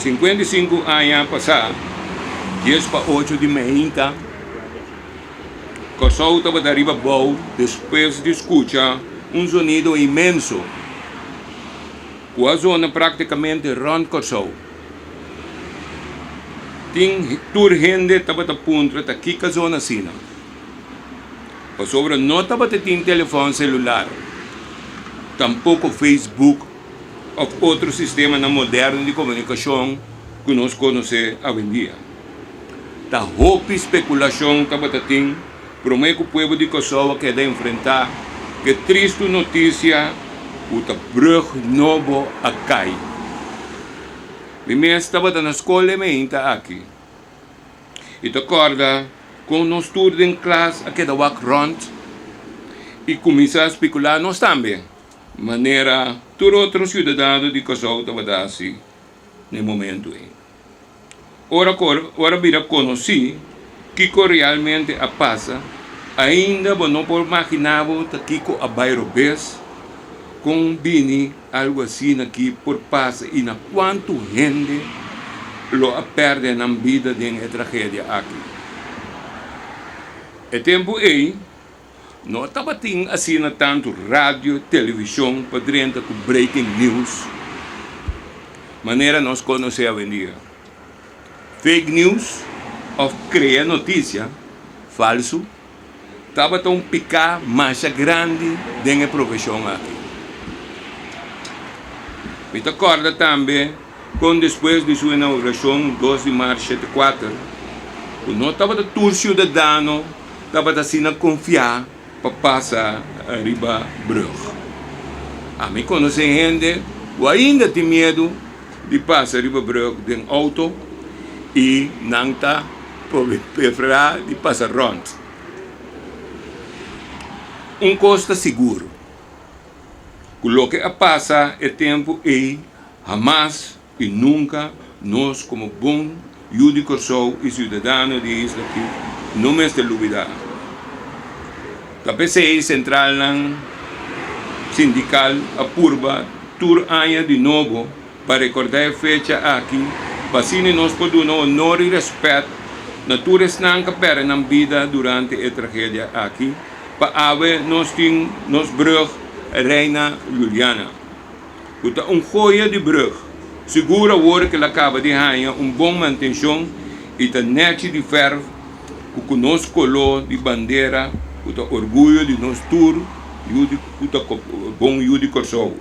55 anos passados, 10 para 8 de manhã, Corsou estava de arriba bom, depois de escutar sonido imenso, com a zona praticamente rond Corsou. Tem toda gente estava a ponto de aqui a zona assim. Por sobre não estava tendo telefone celular, tampouco Facebook ou outro sistema moderno de comunicação que nós conhecemos hoje em dia. A roupa especulação estava tendo, para o povo de Kosovo que deve enfrentar que triste notícia, o brug novo a cai. O mês estava na escola e aqui. E te acorda, quando nós estamos em classe, aqui da walk rond, e começa a especular nós também. Maneira, todo outro cidadão de Kosovo estava assim, no momento. Ora vira conheci que realmente a passa, ainda não por imaginar que a bairro bes, com bini algo assim aqui por passa e na quanto gente lo perde na vida de uma tragédia aqui. E tempo aí, não estava tendo assim tanto rádio, televisão, para dentro com breaking news, maneira nós conhecemos hoje em dia. Fake news, ou cria notícia, falso, estava tão picar mais grande da profissão aqui. Me acorda também, quando depois de sua inauguração, 2 de março de 74, não estava todo cidadão, estava assim a confiar para passar a riba brug. A mim conhece gente, que ainda tem medo de passar a riba brug de auto, e não está preferir de passar rond. Costa seguro. O que passa é tempo e jamais e nunca nós como bom Júdico Korsou e cidadão de isla aqui não me está duvidar. A PCI Central Sindical apurba tur año de novo para recordar a fecha aqui. Assim nós podemos honor e respeito na todas que perderam a vida durante a tragédia aqui, para haver nos brug Reina Juliana. Então, joia de brug, segura o que ela acaba de ganhar bom manutenção e a net de ferro, que nos colou de bandeira, o orgulho de nós tour, o bom Júdico Korsou.